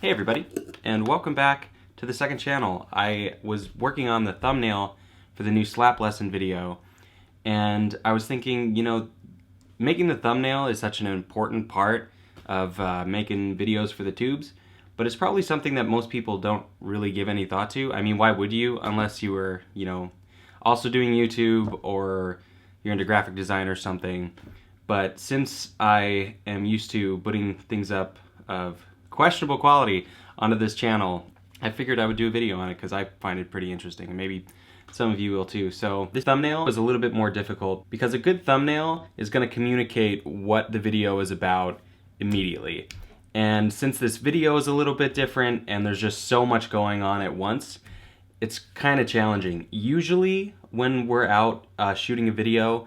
Hey everybody, and welcome back to the second channel. I was working on the thumbnail for the new slap lesson video, and I was thinking, making the thumbnail is such an important part of making videos for the tubes, but it's probably something that most people don't really give any thought to. I mean, why would you, unless you were, also doing YouTube or you're into graphic design or something. But since I am used to putting things up of questionable quality onto this channel, I figured I would do a video on it because I find it pretty interesting, and maybe some of you will too. So this thumbnail was a little bit more difficult because a good thumbnail is going to communicate what the video is about immediately. And since this video is a little bit different and there's just so much going on at once, it's kind of challenging. Usually when we're out shooting a video,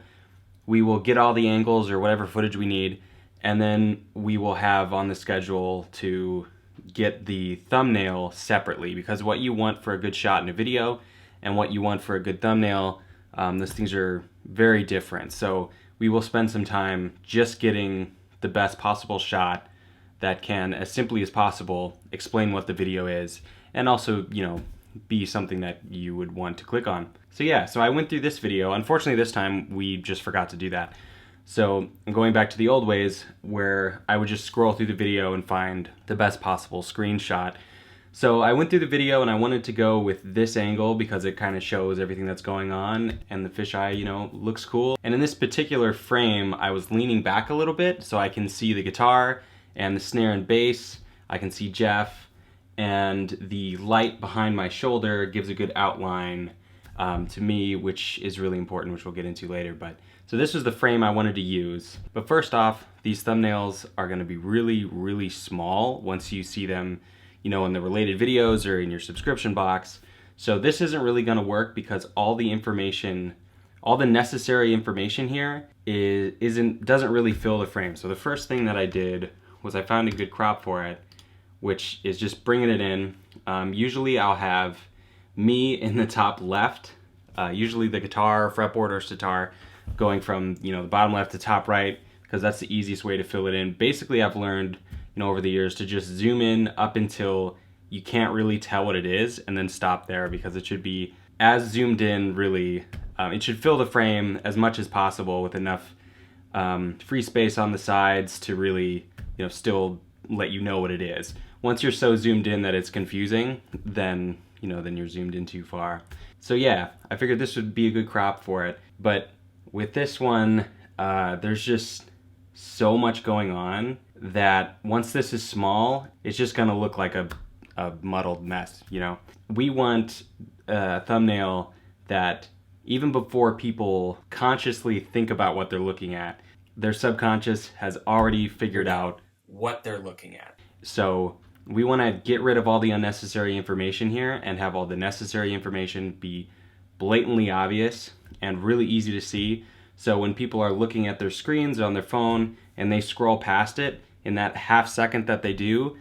we will get all the angles or whatever footage we need, and then we will have on the schedule to get the thumbnail separately, because what you want for a good shot in a video and what you want for a good thumbnail, those things are very different. So we will spend some time just getting the best possible shot that can, as simply as possible, explain what the video is, and also, be something that you would want to click on. So yeah, so I went through this video. Unfortunately this time we just forgot to do that. So I'm going back to the old ways where I would just scroll through the video and find the best possible screenshot. So I went through the video and I wanted to go with this angle because it kind of shows everything that's going on, and the fisheye, looks cool. And in this particular frame, I was leaning back a little bit so I can see the guitar and the snare and bass. I can see Jeff, and the light behind my shoulder gives a good outline to me, which is really important, which we'll get into later. So this was the frame I wanted to use. But first off, these thumbnails are going to be really, really small once you see them, in the related videos or in your subscription box. So this isn't really going to work because all the information, all the necessary information here doesn't really fill the frame. So the first thing that I did was I found a good crop for it, which is just bringing it in. Usually I'll have me in the top left, usually the guitar, fretboard, or sitar, going from the bottom left to top right, because that's the easiest way to fill it in. Basically, I've learned over the years to just zoom in up until you can't really tell what it is, and then stop there, because it should be as zoomed in. Really, it should fill the frame as much as possible with enough free space on the sides to really still let you know what it is. Once you're so zoomed in that it's confusing, then then you're zoomed in too far. So yeah, I figured this would be a good crop for it. But with this one, there's just so much going on that once this is small, it's just gonna look like a muddled mess, We want a thumbnail that even before people consciously think about what they're looking at, their subconscious has already figured out what they're looking at. So we want to get rid of all the unnecessary information here and have all the necessary information be blatantly obvious and really easy to see. So when people are looking at their screens on their phone and they scroll past it, in that half second that they do,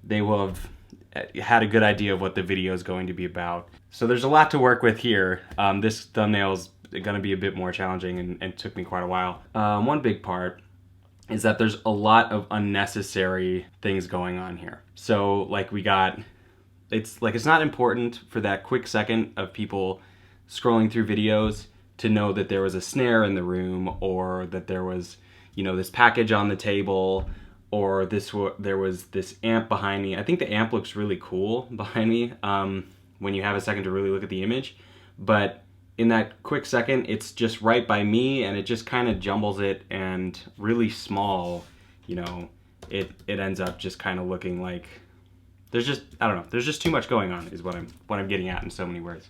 they will have had a good idea of what the video is going to be about. So there's a lot to work with here. This thumbnail is going to be a bit more challenging and took me quite a while. One big part is that there's a lot of unnecessary things going on here. So it's not important for that quick second of people scrolling through videos to know that there was a snare in the room, or that there was, this package on the table, or there was this amp behind me. I think the amp looks really cool behind me when you have a second to really look at the image. But in that quick second, it's just right by me, and it just kind of jumbles it, and really small, it ends up just kind of looking like there's just too much going on, is what I'm getting at in so many words.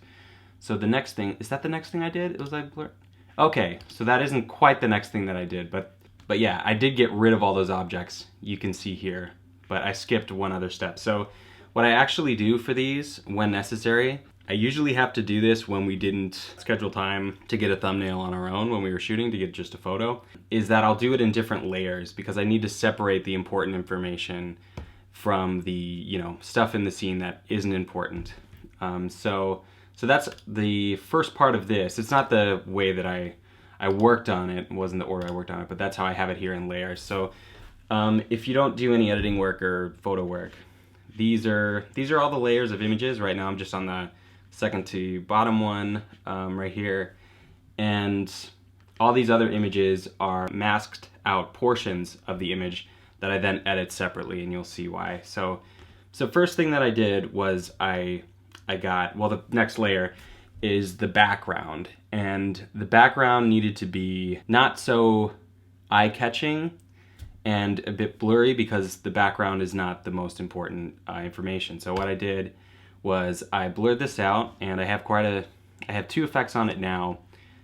So the next thing, is that the next thing I did? It was like blur. Okay, so that isn't quite the next thing that I did, but yeah, I did get rid of all those objects you can see here, but I skipped one other step. So what I actually do for these when necessary, I usually have to do this when we didn't schedule time to get a thumbnail on our own when we were shooting to get just a photo, is that I'll do it in different layers, because I need to separate the important information from the, stuff in the scene that isn't important. So that's the first part of this. It's not the way that I worked on it. It wasn't the order I worked on it, but that's how I have it here in layers. So if you don't do any editing work or photo work, these are all the layers of images. Right now I'm just on the second to bottom one right here, and all these other images are masked out portions of the image that I then edit separately, and you'll see why. So first thing that I did was I got, well, the next layer is the background, and the background needed to be not so eye-catching and a bit blurry because the background is not the most important information. So what I did was I blurred this out, and I have two effects on it now.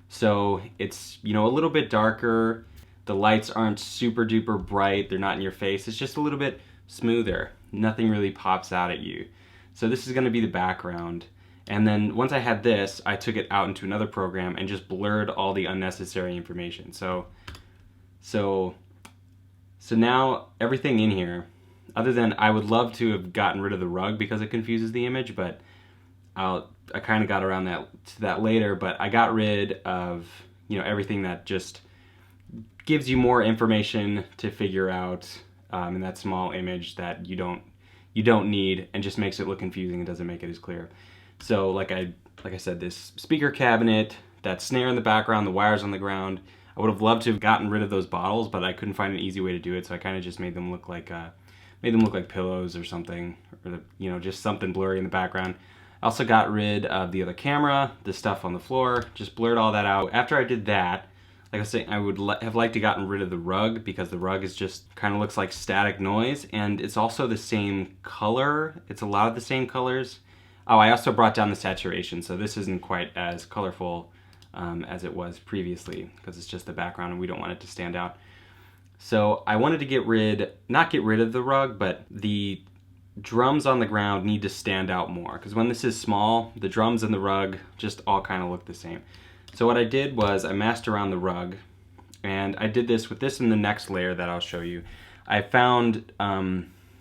So it's, you know, a little bit darker. The lights aren't super duper bright. They're not in your face. It's just a little bit smoother. Nothing really pops out at you. So this is going to be the background. And then once I had this, I took it out into another program and just blurred all the unnecessary information. So now everything in here, other than I would love to have gotten rid of the rug because it confuses the image, but I kind of got around to that later, but I got rid of, you know, everything that just gives you more information to figure out in that small image that you don't need, and just makes it look confusing and doesn't make it as clear. So like I said, this speaker cabinet, that snare in the background, the wires on the ground, I would have loved to have gotten rid of those bottles, but I couldn't find an easy way to do it, so I kind of just made them look like pillows or something, or you know, just something blurry in the background. I also got rid of the other camera, the stuff on the floor, just blurred all that out. After I did that, like I was saying, I would have liked to gotten rid of the rug because the rug is just kind of looks like static noise, and it's also the same color. It's a lot of the same colors. Oh, I also brought down the saturation, so this isn't quite as colorful as it was previously because it's just the background and we don't want it to stand out. So I wanted to not get rid of the rug, but the drums on the ground need to stand out more because when this is small, the drums and the rug just all kind of look the same. So what I did was I masked around the rug, and I did this with this in the next layer that I'll show you. I found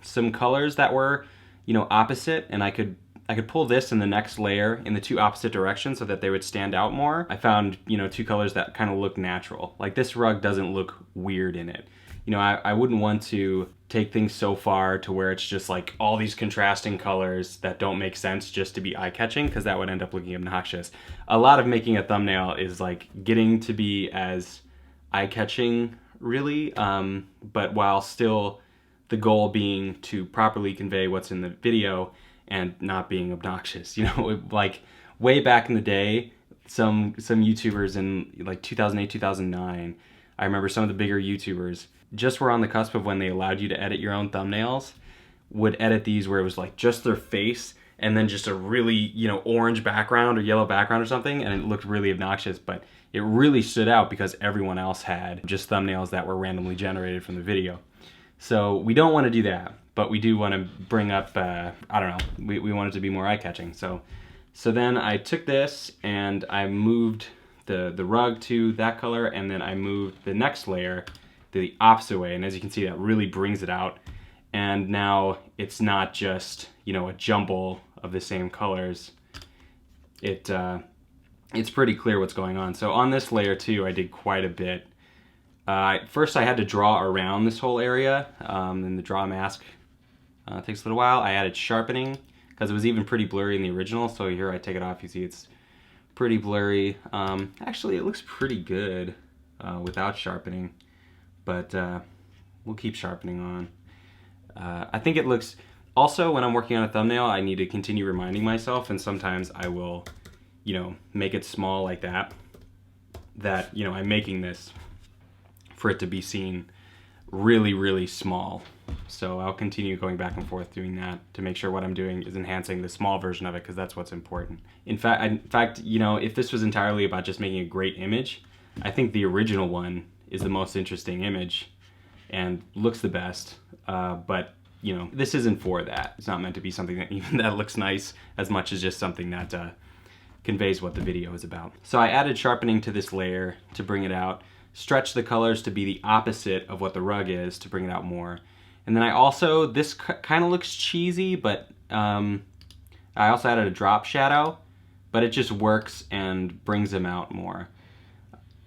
some colors that were, you know, opposite, and I could pull this in the next layer in the two opposite directions so that they would stand out more. I found, you know, two colors that kind of look natural. Like this rug doesn't look weird in it. You know, I wouldn't want to take things so far to where it's just like all these contrasting colors that don't make sense just to be eye-catching, because that would end up looking obnoxious. A lot of making a thumbnail is like getting to be as eye-catching, really, but while still the goal being to properly convey what's in the video and not being obnoxious. You know, like way back in the day, some YouTubers in like 2008, 2009, I remember some of the bigger YouTubers just were on the cusp of when they allowed you to edit your own thumbnails, would edit these where it was like just their face and then just a really, you know, orange background or yellow background or something, and it looked really obnoxious, but it really stood out because everyone else had just thumbnails that were randomly generated from the video. So we don't want to do that, but we do want to bring up, I don't know, we want it to be more eye-catching. So then I took this and I moved the rug to that color, and then I moved the next layer the opposite way, and as you can see, that really brings it out. And now it's not just, you know, a jumble of the same colors. It's pretty clear what's going on. So on this layer too, I did quite a bit. First I had to draw around this whole area, and the draw mask takes a little while. I added sharpening because it was even pretty blurry in the original, so here I take it off, you see it's pretty blurry. Actually, it looks pretty good without sharpening, but we'll keep sharpening on. I think it looks, also when I'm working on a thumbnail, I need to continue reminding myself, and sometimes I will, you know, make it small like that, you know, I'm making this for it to be seen really, really small. So I'll continue going back and forth doing that to make sure what I'm doing is enhancing the small version of it, because that's what's important. In fact, you know, if this was entirely about just making a great image, I think the original one is the most interesting image and looks the best. But you know, this isn't for that. It's not meant to be something that even that looks nice as much as just something that conveys what the video is about. So I added sharpening to this layer to bring it out, stretch the colors to be the opposite of what the rug is to bring it out more. And then I also, this kind of looks cheesy, but I also added a drop shadow, but it just works and brings them out more.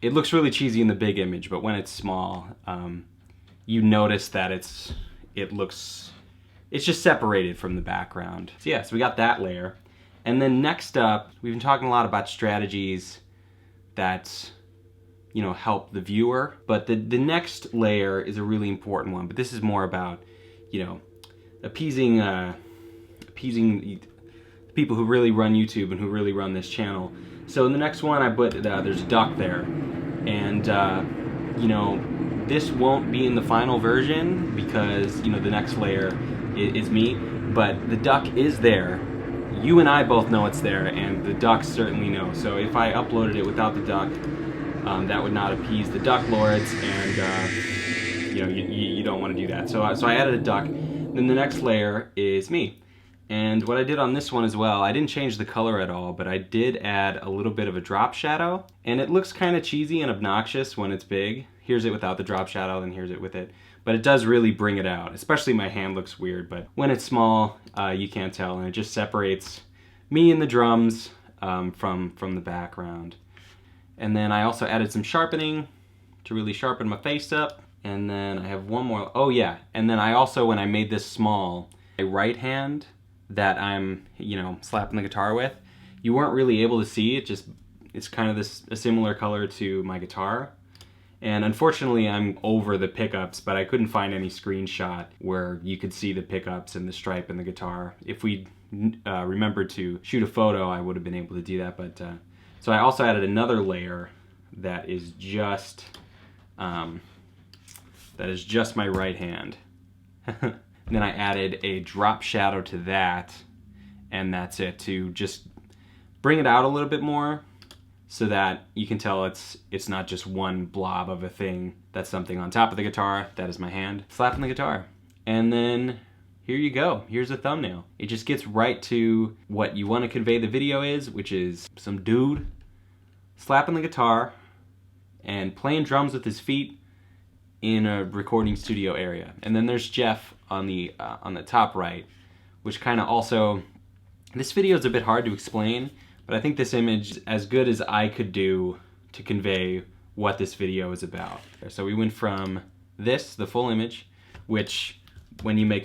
It looks really cheesy in the big image, but when it's small, you notice that it looks it's just separated from the background. So yeah, so we got that layer. And then next up, we've been talking a lot about strategies that, you know, help the viewer. But the next layer is a really important one. But this is more about, you know, appeasing people who really run YouTube and who really run this channel. So in the next one, I put there's a duck there, and you know, this won't be in the final version because, you know, the next layer is me, but the duck is there. You and I both know it's there, and the ducks certainly know. So if I uploaded it without the duck, that would not appease the duck lords, and you know, you don't want to do that. So I added a duck. Then the next layer is me. And what I did on this one as well, I didn't change the color at all, but I did add a little bit of a drop shadow. And it looks kind of cheesy and obnoxious when it's big. Here's it without the drop shadow, and here's it with it. But it does really bring it out. Especially my hand looks weird, but when it's small, you can't tell. And it just separates me and the drums from the background. And then I also added some sharpening to really sharpen my face up. And then I have one more. Oh yeah, and then I also, when I made this small, my right hand that I'm, you know, slapping the guitar with, you weren't really able to see it. Just, it's kind of a similar color to my guitar. And unfortunately, I'm over the pickups, but I couldn't find any screenshot where you could see the pickups and the stripe in the guitar. If we remembered to shoot a photo, I would have been able to do that. But so I also added another layer that is just my right hand. And then I added a drop shadow to that, and that's it, to just bring it out a little bit more so that you can tell it's not just one blob of a thing. That's something on top of the guitar. That is my hand slapping the guitar. And then here you go. Here's a thumbnail. It just gets right to what you want to convey the video is, which is some dude slapping the guitar and playing drums with his feet in a recording studio area. And then there's Jeff on the top right, which kind of also, this video is a bit hard to explain, but I think this image is as good as I could do to convey what this video is about. So we went from this, the full image, which when you make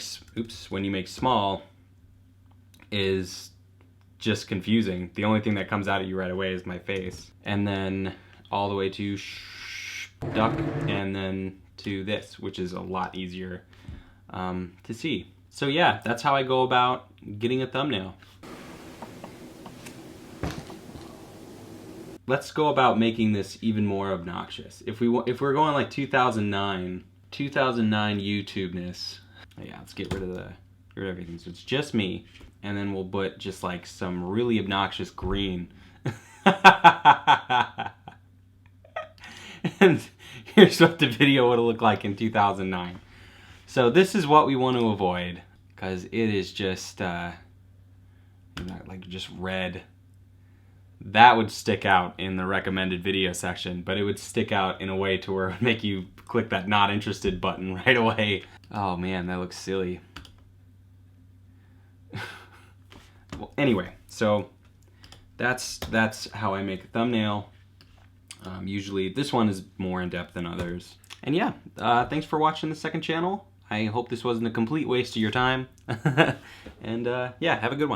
small is just confusing. The only thing that comes out at you right away is my face. And then all the way to duck, and then to this, which is a lot easier to see. So yeah, that's how I go about getting a thumbnail. Let's go about making this even more obnoxious. If we're going like 2009 YouTube-ness, yeah, let's get rid of everything. So it's just me, and then we'll put just like some really obnoxious green. And here's what the video would have looked like in 2009. So this is what we want to avoid, because it is just like just red. That would stick out in the recommended video section, but it would stick out in a way to where it would make you click that not interested button right away. Oh man, that looks silly. Well, anyway, so that's how I make a thumbnail. Usually this one is more in depth than others. And yeah, thanks for watching the second channel. I hope this wasn't a complete waste of your time. And yeah, have a good one.